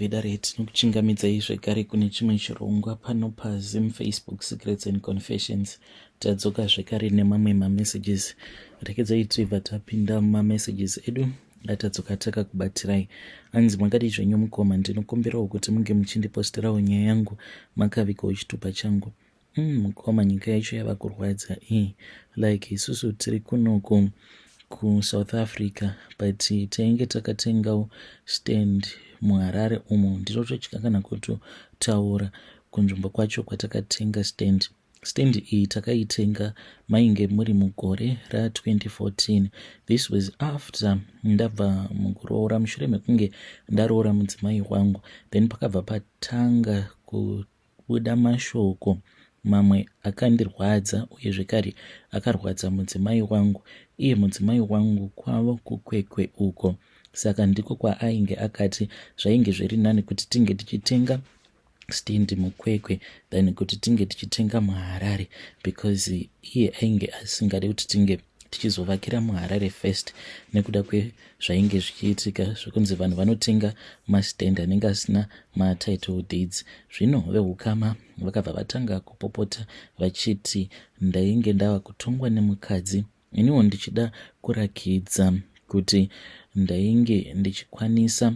Vedare tinokuchingamidzai zvekare kune chimwe chirongwa pano paZim Facebook Secrets and Confessions. Tadzoka zvekare nemamwe mamessages. Rekedzai tibva tapinda mumamessages edu atadzoka takakubatirai. Anzi makadi zvenyu mukoma, ndinokumbirawo kuti munge muchindiposterawo nyaya yangu makavikawo chitupa changu. Mukoma, nyika yacho yava kurwadza. Like isusu tiri kunoku kuSouth Africa, but tainge takatengawo stand muHarare umo. Ndinototya kana kutotaura kunzvimbo kwacho kwatakatenga stand. Stand iyi takaitenga mainge muri mugore ra2014. This was after ndabva mukuroora, mushure mekunge ndaroora mudzimai wangu. Then pakabva patanga kubuda mashoko mamwe akandirwadza uye zvekare akarwadza mudzimai wangu. Iye mudzimai wangu kwavo kukwekwe uko, saka ndiko kwaainge akati zvainge zviri nani kuti tinge tichitenga stand mukwekwe than kuti tinge tichitenga muHarare, because iye ainge asingade kuti tinge tichizovakira muHarare first nekuda kwezvainge zvichiitika zvekunzi vanhu vanotenga mastand anenge asina matitle deeds. Zvino vehukama vakabva vatanga kupopota vachiti ndainge ndava kutongwa nemukadzi. Iniwo ndichida kurakidza kuti ndainge ndichikwanisa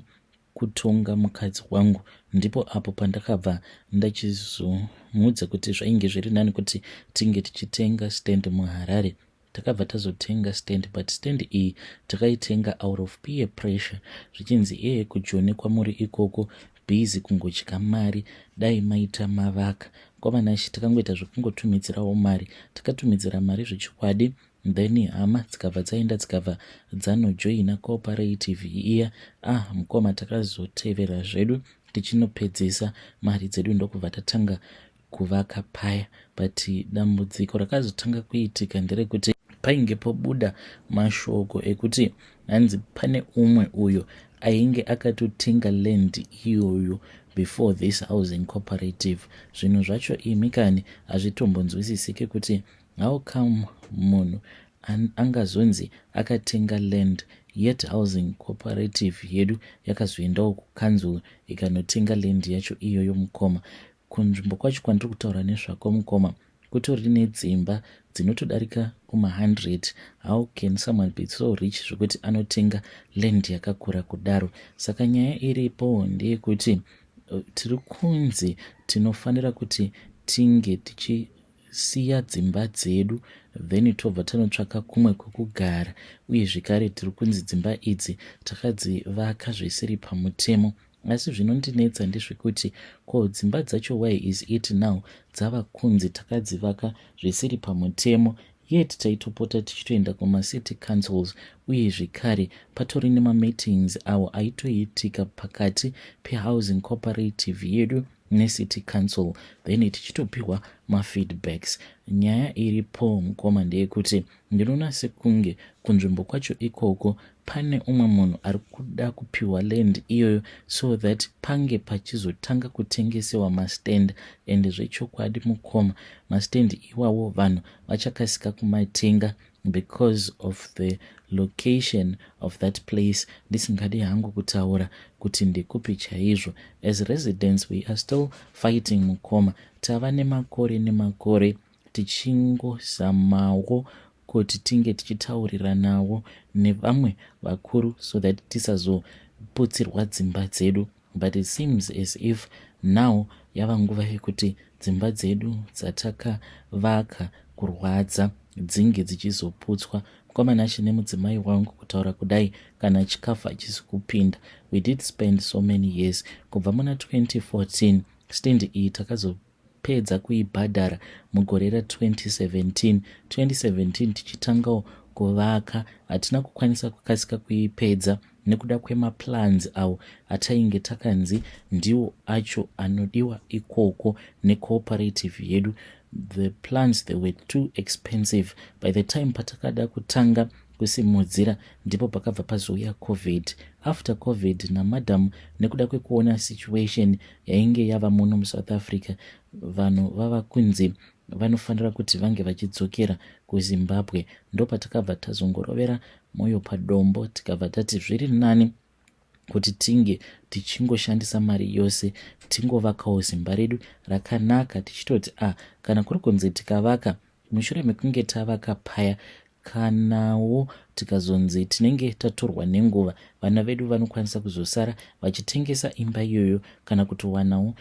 kutonga mukadzi wangu, ndipo apo pandakabva ndachizomudza kuti zvainge zviri nani kuti tinge tichitenga stand muHarare. Takabva tazotenga stand, but stand iyi takaitenga out of peer pressure, zvichinzi kujone kwamuri ikoko busy kungotya mari, dai maita mavaka. Kwavanashi takangoita zvekungotumidzirawo mari, takatumidzira mari zvechikwadi. Then hama dzikabva dzaenda dzikabva dzanojoina cooperative iya. Mukoma, takazotevera zvedu tichinopedzisa mari dzedu ndokubva tatanga kuvaka paya. But dambudziko rakazotanga kuitika nderekuti painge pobuda mashoko ekuti hanzi pane umwe uyo ainge akatotenga land iyoyo before this housing cooperative. Zvinhu zvacho imi kani hazvitombonzwisisike kuti how come munhu angazonzi akatenga land yet housing cooperative yedu yakazoendawo kukanzuru ikanotenga land yacho iyoyo. Mukoma, kunzvimbo kwacho kwandiri kutaura nezvako mukoma, kutori nedzimba dzinotodarika kuma100. How can someone be so rich zvokuti anotenga land yakakura kudaro? Saka nyaya iripo ndeyekuti tiri kunzi tinofanira kuti tinge tichisiya dzimba dzedu then tobva tanotsvaka kumwe kwekugara, uye zvekare tiri kunzi dzimba idzi takadzivaka zvisiri pamutemo. Asi zvinondinetsa ndezvekuti ko dzimba dzacho why is it now dzava kunzi takadzivaka zvisiri pamutemo, yet taitopota tichitoenda kumacity councils, uye zvekare patori nemameetings awo aitoitika pakati pehousing cooperative yedu necity council, then tichitopiwa mafeedbacks. Nyaya iripo mukoma ndeyekuti ndinoona sekunge kunzvimbo kwacho ikoko pane umwe munhu ari kuda kupiwa land iyoyo so that pange pachizotanga kutengesewa mastand. And zvechokwadi mukoma, mastand iwawo vanhu vachakasika kumatenga because of the location of that place. Ndisingadi hangu kutaura kuti ndekupi chaizvo. As residents we are still fighting mukoma. Tava nemakore tichingozamawo kuti tinge tichitaurira nawo nevamwe vakuru so that tisazoputsirwa dzimba dzedu. But it seems as if now yava nguva yekuti dzimba dzedu dzatakavaka kurwadza dzinge dzichizoputswa. Kwamanashi nemudzimai wangu kutaura kudai kana chikafu hachisi kupinda. We did spend so many years. Kubva muna 2014 stand iyi takazopedza kuibhadhara mugore ra2017. 2017 tichitangawo kuvaka, hatina kukwanisa kukasika kuipedza nekuda kwemaplans awo atainge takanzi ndiwo acho anodiwa ikoko necooperative yedu. The plans, they were too expensive. By the time patakada kutanga kusimudzira ndipo pakabva pazouya covid. After covid namadam nekuda kwekuona situation yainge yava muno muSouth Africa, vanhu vava kunzi vanofanira kuti vange vachidzokera kuZimbabwe. Ndo patakabva tazongorovera moyo padombo tikabva tati zviri nani kuti tinge tichingoshandisa mari yose tingovakawo zimba redu rakanaka, tichitoti kana kuri kunzi tikavaka mushure mekunge tavaka paya, kanawo tikazonzi tinenge tatorwa nenguva, vana vedu vanokwanisa kuzosara vachitengesa imba iyoyo kana kutowanawo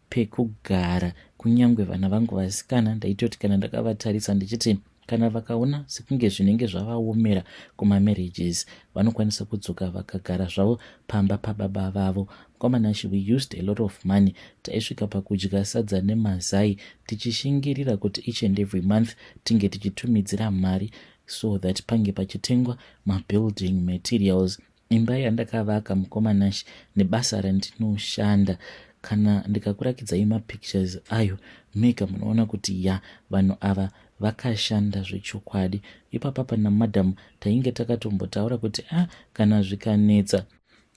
pekugara. Kunyange vana vangu vasikana ndaitoti kana ndakavatarisa ndichiti kana vakaona sekunge zvinenge zvavaomera kumamarriages vanokwanisa kudzoka vakagara zvavo pamba pababa vavo. Kwamanashi, we used a lot of money. Taisvika pakudya sadza nemazai tichishingirira kuti each and every month tinge tichitumidzira mari so that pange pachitengwa mabuilding materials. Imba yandakavaka mukomanashi nebasa randinoshanda, kana ndikakurakidzai mapictures ayo mega munoona kuti vanhu ava vakashanda zvechokwadi. Ipapa pana madam tainge takatombotaura kuti kana zvikanetsa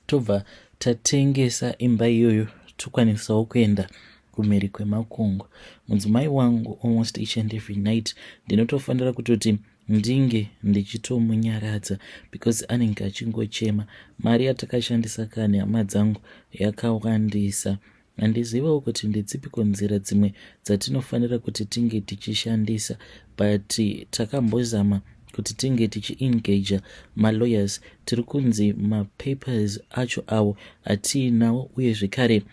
tobva tatengesa imba iyoyo tokwanisawo kuenda kumhiri kwemakungwa. Mudzimai wangu almost each and every night ndinotofanira kutoti ndinge ndichitomunyaradza because anenge achingochema. Mari yatakashandisa kane hama dzangu yakawandisa. Handizivawo kuti ndedzipiko nzira dzimwe dzatinofanira kuti tinge tichishandisa, but takambozama kuti tinge tichiengage malawyers. Tiri kunzi mapapers acho avo atiinawo uye zvekare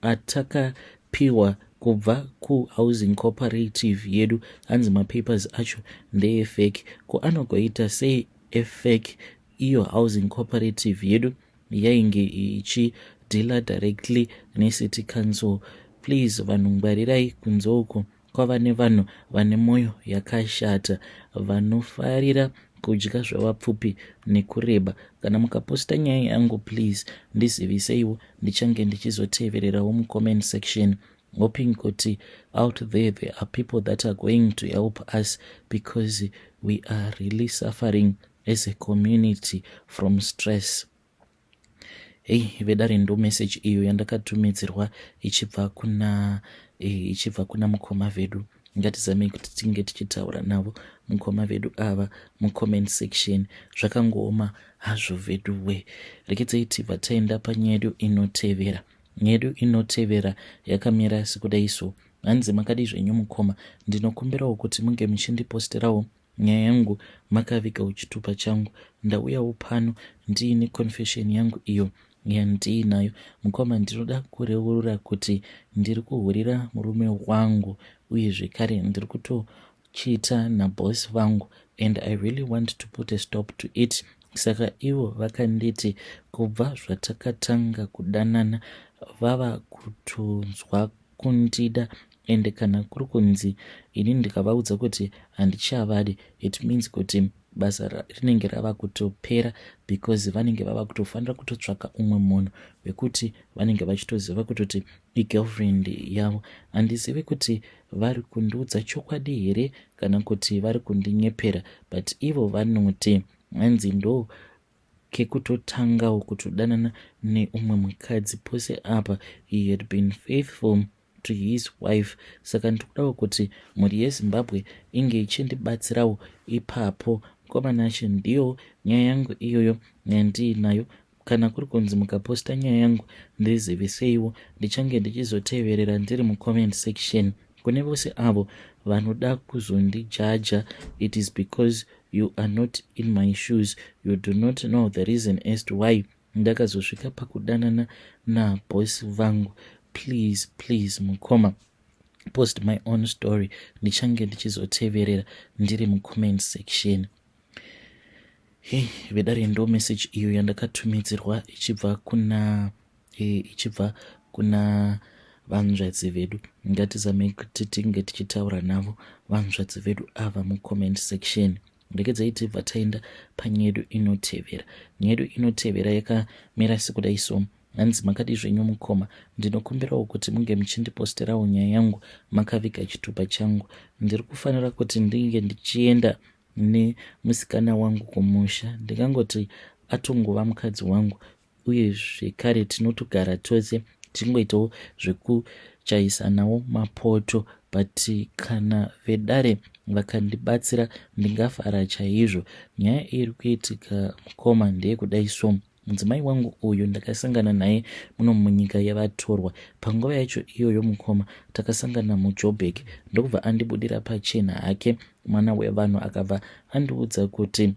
atakapiwa kubva kuhousing cooperative yedu, hanzi mapapers acho ndeefake. Ko anogoita sei efake? Iyo housing cooperative yedu yainge ichidila directly necity council. Please vanhu ngwarirai kunzouko, kwava nevanhu vane mwoyo yakashata vanofarira kudya zvavapfupi nekureba. Kana mukaposta nyaya yangu please ndiziviseiwo, ndichange ndichizotevererawo mucomment section, hoping kuti out there are people that are going to help us because we are really suffering as a community from stress. Vedare ndo message iyo yandakatumidzirwa ichibva kuna mukoma vedu. Ngatizamei kuti tinge tichitaura navo mukoma vedu ava mucomment section. Zvakangooma hazvo veduwe. Rekedzei tibva taenda panyaya yedu inotevera. Nyedu inotevera yakamira sekudai so. Hanzi makadi zvenyu mukoma, ndinokumbirawo kuti munge muchindiposterawo nyaya yangu makaviga uchitupa changu. Ndauyawo pano ndiine confession yangu iyo yandiinayo. Mukoma, ndinoda kureurura kuti ndiri kuhurira murume wangu uye zvekare ndiri kutochita naboss vangu, and I really want to put a stop to it. Saka ivo vakanditi kubva zvatakatanga kudanana vava kutonzwa kundida, ende kana kuri kunzi ini ndikavaudza kuti handichavadi, it means kuti basa rinenge rava kutopera because vanenge vava kutofanira kutotsvaka umwe munhu wekuti vanenge vachitoziva kutoti igirlfriend yavo. Handizivi kuti vari kundiudza chokwadi here kana kuti vari kundinyepera, but ivo vanoti hanzi ndo kekutotangawo kutodanana neumwe mukadzi. Pose apa he had been faithful to his wife. Saka ndikudawo kuti mhuri yeZimbabwe inge ichindibatsirawo ipapo. Kwamanashi, ndiyo nyaya yangu iyoyo yandiinayo. Kana kuri kunzi mukaposta nyaya yangu ndiziviseiwo, ndichange ndichizoteverera ndiri mucomment section. Kune vose avo vanoda kuzondijaja, it is because you are not in my shoes. You do not know the reason as to why ndakazosvika pakudanana naboss vangu. Please mukoma, post my own story. Ndichange ndichizoteverera ndiri mucomment section. Vedare ndo message iyo yandakatumidzirwa ichibva kuna vanzvadzi vedu. Ngatizamei kuti tinge tichitaura navo vanzvadzi vedu ava mucomment section. Ndekedzai tibva taenda panyaya yedu inotevera. Nyaya yedu inotevera yakamira sekudai so. Hanzi makadi zvenyu mukoma, ndinokumbirawo kuti munge muchindiposterawo nyaya yangu makaviga chitupa changu. Ndiri kufanira kuti ndinge ndichienda nemusikana wangu kumusha. Ndingangoti atongova mukadzi wangu uye zvekare tinotogara tose tingoitawo zvekuchaisanawo mapoto, but kana vedare vakandibatsira ndingafara chaizvo. Nyaya iri kuitika mukoma ndeyekudai so. mudzimai wangu uyu ndakasangana naye muno munyika yavatorwa. Panguva yacho iyoyo mukoma takasangana muJoburg, ndokubva andibudira pachena hake mwana wevanhu, akabva andiudza kuti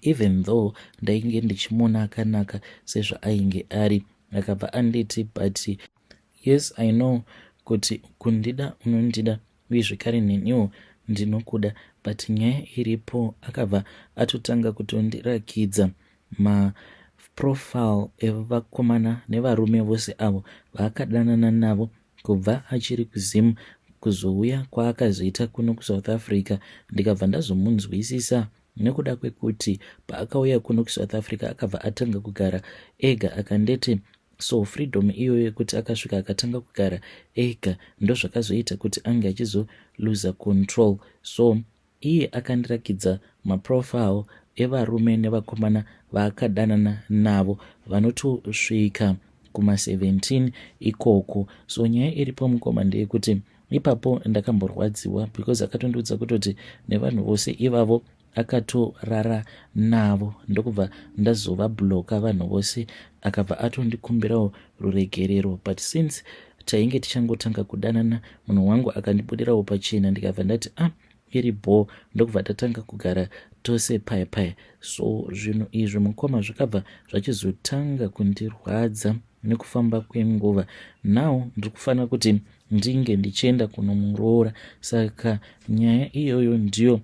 even though ndainge ndichimona akanaka sezvo ainge ari, akabva anditi but yes I know kuti kundida unondida uye zvekare neniwo ndinokuda, but nyaya iripo akabva atotanga kutondirakidza maprofile evakomana nevarume vose avo vaakadanana navo kubva achiri kuzimu kuzouya kwaakazoita kuno kuSouth Africa. Ndikabva ndazomunzwisisa nekuda kwekuti paakauya kuno kuSouth Africa akabva atanga kugara ega, akandeti so freedom iyoyo yekuti akasvika akatanga kugara ega ndozvakazoita kuti ange achizoluza control. So iye akandirakidza maprofile evarume nevakomana vaakadanana navo vanotosvika kuma17 ikoko. So nyaya iripo mukoma ndeyekuti ipapo ndakamborwadziwa because akatondiudza kutoti nevanhu vose ivavo akatorara navo, ndokubva ndazova bloka vanhu vose, akabva atondikumbirawo ruregerero. But since tainge tichangotanga kudanana, munhu wangu akandibudirawo pachena, ndikabva ndati iripo, ndokubva tatanga kugara tose paya. So zvinhu izvi mukoma zvakabva zvachizotanga kundirwadza nekufamba kwenguva. Now ndiri kufanira kuti ndinge ndichienda kunomuroora, saka nyaya iyoyo ndiyo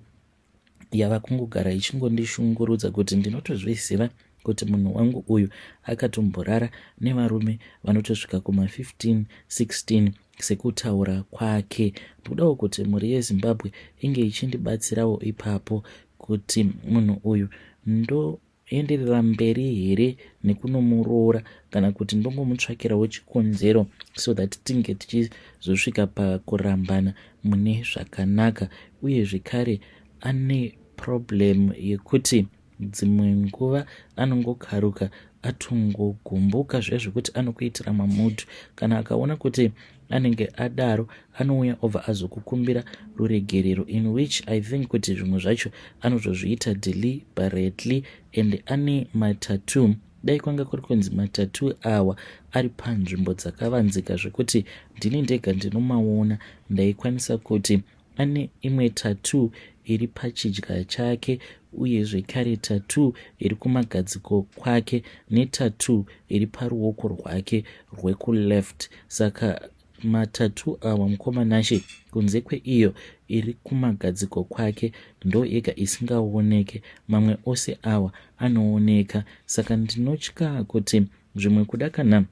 yava kungogara ichingondishungurudza kuti ndinotozviziva kuti munhu wangu uyu akatomborara nevarume vanotosvika kuma15 16 sekutaura kwake. Ndokudawo kuti mhuri yeZimbabwe inge ichindibatsirawo ipapo kuti munhu uyu ndoenderera mberi here nekunomuroora kana kuti ndongomutsvakirawo chikonzero so that tinge tichizosvika pakurambana mune zvakanaka. Uye zvekare ane problem yekuti dzimwe nguva anongokaruka atongogumbuka zvezvekuti anokuitira mamudu. Kana akaona kuti anenge adaro anouya obva azokukumbira ruregerero, in which I think kuti zvimwe zvacho anotozviita deliberately, and ane matatu. Dai kwanga kuri kunzi matatu awa ari panzvimbo dzakavanzika zvekuti ndini ndega ndinomaona, ndaikwanisa kuti ane imwe tatu iri pachidya chake, uye zvekare tatu iri kumagadziko kwake, netatu iri paruoko rwake rwekuleft. Saka matatu awa mukoma nashe kunze kweiyo iri kumagadziko kwake ndo ega isingaoneke, mamwe ose awa anooneka. Saka ndinotya kuti zvimwe kuda kana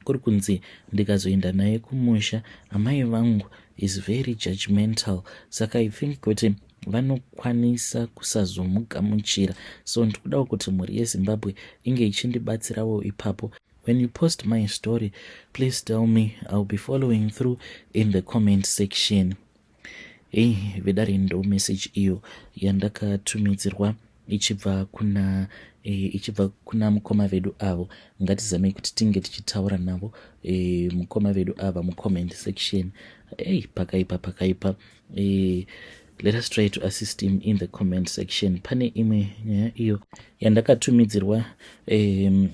kuri kunzi ndikazoenda naye kumusha, amai vangu is very judgmental, saka I think kuti vanokwanisa kusazomugamuchira. So ndikudawo kuti mhuri yeZimbabwe inge ichindibatsirawo ipapo. When you post my story, please tell me, I'll be following through in the comment section. Vedari ndo message iyo yandakatumidzirwa ichibva kuna mukoma vedu avo. Ngatizamei kuti tinge tichitaura navo mukoma vedu ava mucomment section. Pakaipa. Let us try to assist him in the comment section. Pane imwe nyaya iyo yandakatumidzirwa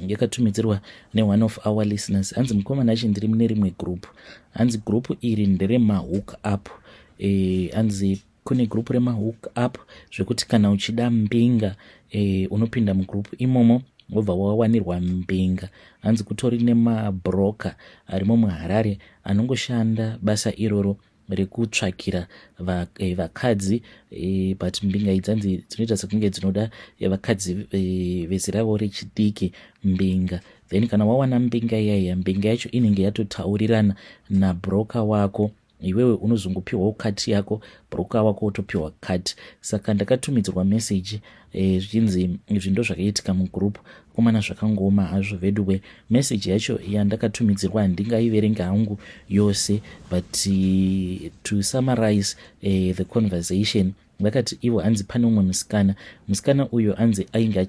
yakatumidzirwa ne one of our listeners. Hanzi mukoma nachi ndiri mune rimwe group. Hanzi group iri ndere mahook up. Hanzi kune group rema hook up zvekuti kana uchida mbinga unopinda mugroup imomo wobva wawanirwa mbinga. Hanzi kutori nemabroker arimo muHarare anongoshanda basa iroro rekutsvakira vakadzi, but mbinga idzanzi dzinoita sekunge dzinoda vakadzi vezera ravo rechidiki mbinga. Then kana wawana mbinga iyaya, mbinga yacho inenge yatotaurirana nabroker wako, iwewe unozongopiwawo kati yako, broker wako otopiwa kati. Saka ndakatumidzirwa message zvichinzi izvi ndo zvakaitika mugroup. Komana zvakangooma hazvo veduwe. Message yacho yandakatumidzirwa handingaiverenga hangu yose, but to summarize the conversation, vakati ivo hanzi pane umwe musikana uyo hanzi ainge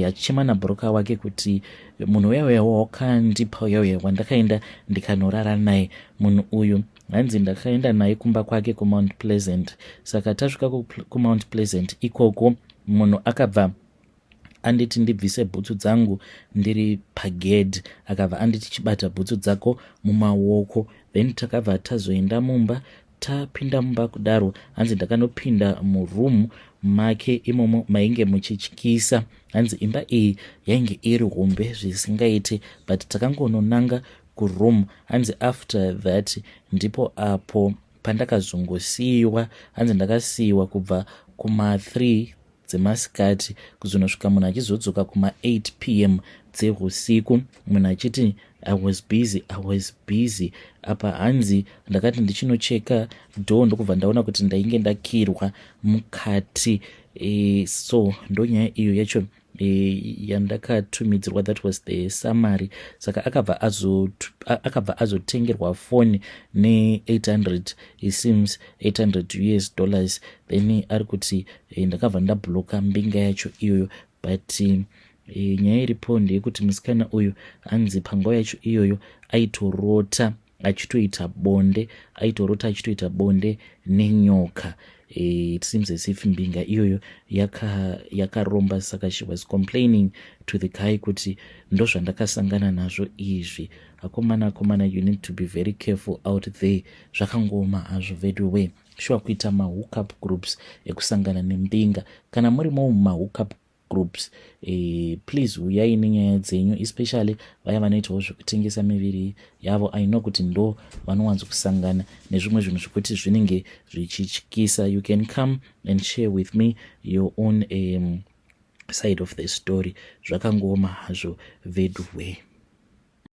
achichema nabroker wake kuti munhu uyauya wakandipa uyauya wandakaenda ndikanorara naye. Munhu uyu hanzi ndakaenda naye kumba kwake kuMount Pleasant. Saka tasvika kuMount Pleasant ikoko munhu akabva anditi ndibvise bhutsu dzangu ndiri pagedhi, akabva anditi chibata bhutsu dzako mumaoko. Then takabva tazoenda mumba. Tapinda mumba kudaro, hanzi ndakanopinda murumu make imomo mainge muchityisa. Hanzi imba iyi yainge iri hombe zvisingaite, but takangononanga kuroom. Hanzi after that ndipo apo pandakazongosiyiwa. Hanzi ndakasiyiwa kubva kuma3 dzemasikati kuzonosvika munhu achizodzoka kuma8 p.m. dzeusiku, munhu achiti I was busy. Apa hanzi ndakati ndichinocheka dhoo ndokubva ndaona kuti ndainge ndakirwa mukati. So ndonyaya iyo yacho yandakatumidzirwa. That was the summary. Saka akabva azotengerwa foni ne800, it seems $800. Then ari kuti ndakabva ndabloka mbinga yacho iyoyo. But nyaya iripo ndeyekuti musikana uyu hanzi panguva yacho iyoyo aitorota achitoita bonde nenyoka. It seems as if mbinga iyoyo yakaromba. Saka she was complaining to the guy kuti ndozvandakasangana nazvo izvi. Akomana, you need to be very careful out there. Zvakangoma hazvo veduwe. Sure kuita mahookup groups ekusangana nembinga. Kana murimo mahookup groups, please uyai nenyaya dzenyu, especially vaya vanoitawo zvekutengesa miviri yavo. I know kuti ndo vanowanza kusangana nezvimwe zvinhu zvekuti zvinenge zvichityisa. You can come and share with me your own side of the story. Zvakangoma hazvo veduwe.